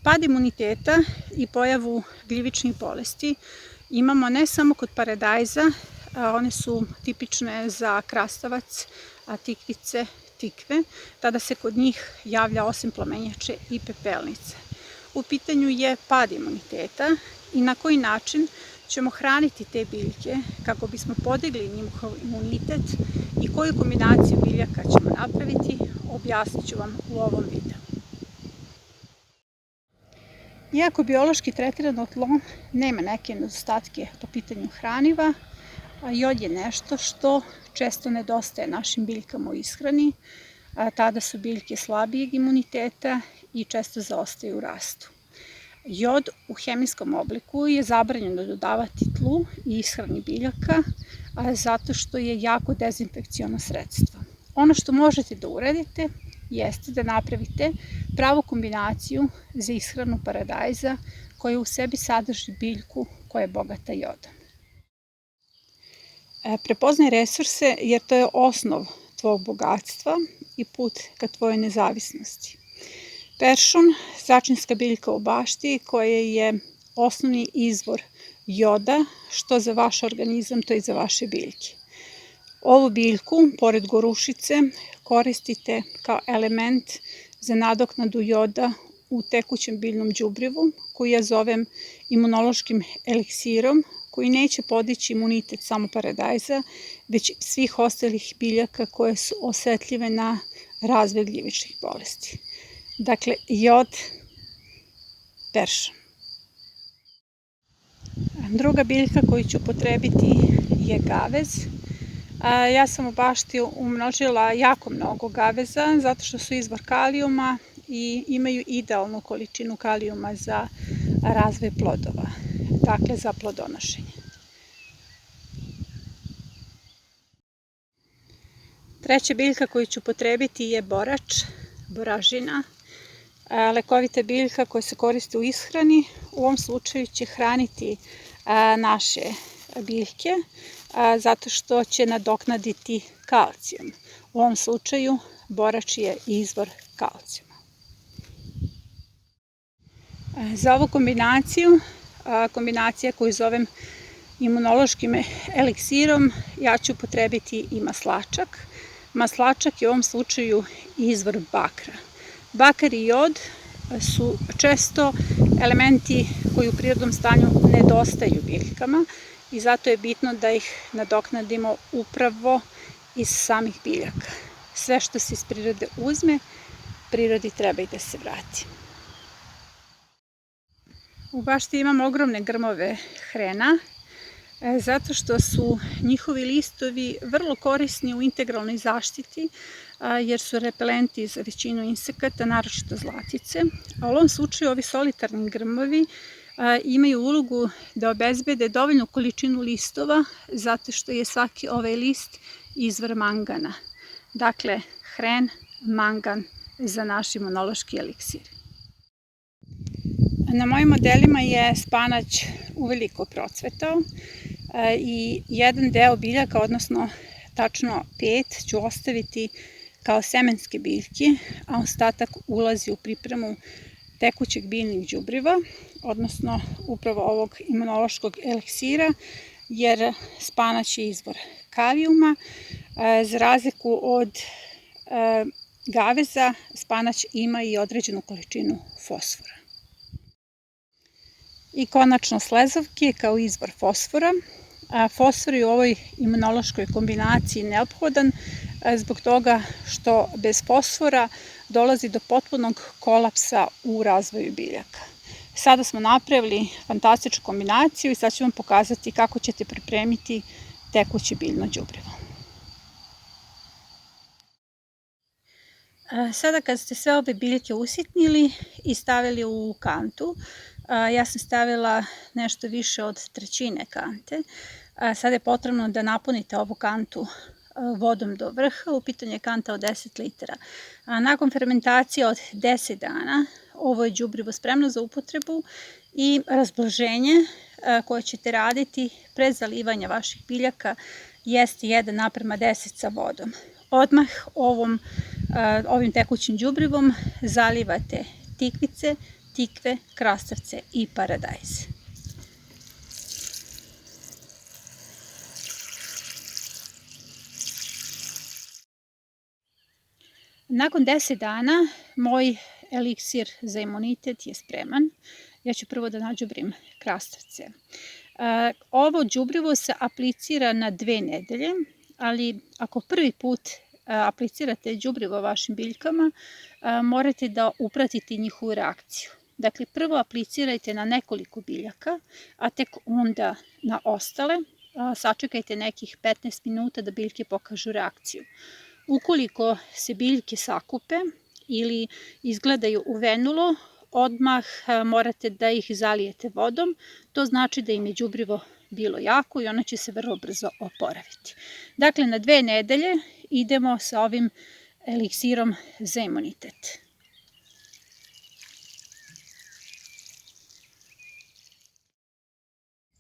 Pad imuniteta i pojavu gljivičnih bolesti imamo ne samo kod paradajza, one su tipične za krastavac, tikvice, tikve, tada se kod njih javlja osim plamenjače i pepelnice. U pitanju je pad imuniteta i na koji način ćemo hraniti te biljke kako bismo podigli njihov imunitet i koju kombinaciju biljaka ćemo napraviti, objasnit ću vam u ovom videu. Iako biološki tretirano tlo nema neke nedostatke po pitanju hraniva, jod je nešto što često nedostaje našim biljkama u ishrani, tada su biljke slabijeg imuniteta i često zaostaju u rastu. Jod u hemijskom obliku je zabranjeno dodavati tlu i ishrani biljaka zato što je jako dezinfekciono sredstvo. Ono što možete da uradite jeste da napravite pravu kombinaciju za ishranu paradajza koja u sebi sadrži biljku koja je bogata jodom. Prepoznaj resurse jer to je osnov tvog bogatstva i put ka tvojoj nezavisnosti. Peršun, začinska biljka u bašti koja je osnovni izvor joda što za vaš organizam, to i za vaše biljke. Ovu biljku, pored gorušice, koristite kao element za nadoknadu joda u tekućem biljnom đubrivu, koji ja zovem imunološkim eliksirom, koji neće podići imunitet samo paradajza, već svih ostalih biljaka koje su osetljive na razvoj gljivičnih bolesti. Dakle, jod, peršun. Druga biljka koju ću upotrebiti je gavez. Ja sam u bašti umnožila jako mnogo gaveza zato što su izvor kalijuma i imaju idealnu količinu kalijuma za razvoj plodova, dakle za plodonošenje. Treća biljka koju ću upotrebiti je borač, boražina, lekovita biljka koja se koristi u ishrani. U ovom slučaju će hraniti naše biljke zato što će nadoknaditi kalcijum. U ovom slučaju borač je izvor kalcijuma. Za ovu kombinaciju, kombinacija koju zovem imunološkim eliksirom, ja ću upotrebiti i maslačak. Maslačak je u ovom slučaju izvor bakra. Bakar i jod su često elementi koji u prirodnom stanju nedostaju biljkama i zato je bitno da ih nadoknadimo upravo iz samih biljaka. Sve što se iz prirode uzme, prirodi treba i da se vrati. U bašti imam ogromne grmove hrena, zato što su njihovi listovi vrlo korisni u integralnoj zaštiti, jer su repelenti za većinu insekata, naročito zlatice. A u ovom slučaju ovi solitarni grmovi imaju ulogu da obezbede dovoljnu količinu listova, zato što je svaki ovaj list izvor mangana. Dakle, hren, mangan za naš imunološki eliksir. Na mojim modelima je spanać uveliko procvetao i jedan deo biljaka, odnosno tačno 5, ću ostaviti kao semenske biljke, a ostatak ulazi u pripremu tekućeg biljnih đubriva, odnosno upravo ovog imunološkog eliksira, jer spanać je izvor kalijuma. Za razliku od gaveza, spanać ima i određenu količinu fosfora. I konačno slezovke kao izvor fosfora. Fosfor je u ovoj imunološkoj kombinaciji neophodan zbog toga što bez fosfora dolazi do potpunog kolapsa u razvoju biljaka. Sada smo napravili fantastičnu kombinaciju i sad ću vam pokazati kako ćete pripremiti tekuće biljno đubrivo. Sada kad ste sve ove biljke usitnili i stavili u kantu, ja sam stavila nešto više od 1/3 kante. Sada je potrebno da napunite ovu kantu vodom do vrha, u pitanju je kanta od 10 litara. Nakon fermentacije od 10 dana, ovo je đubrivo spremno za upotrebu i razblaženje koje ćete raditi pre zalivanja vaših biljaka jeste 1:10 sa vodom. Odmah ovim tekućim đubrivom zalivate tikvice, tikve, krastavce i paradajz. Nakon 10 dana moj eliksir za imunitet je spreman. Ja ću prvo da nađubrim krastavce. Ovo đubrivo se aplicira na 2 nedelje, ali ako prvi put aplicirate đubrivo vašim biljkama, morate da upratite njihovu reakciju. Dakle, prvo aplicirajte na nekoliko biljaka, a tek onda na ostale. Sačekajte nekih 15 minuta da biljke pokažu reakciju. Ukoliko se biljke sakupe ili izgledaju uvenulo, odmah morate da ih zalijete vodom. To znači da im je đubrivo bilo jako i ono će se vrlo brzo oporaviti. Dakle, na 2 nedelje idemo sa ovim eliksirom za imunitet.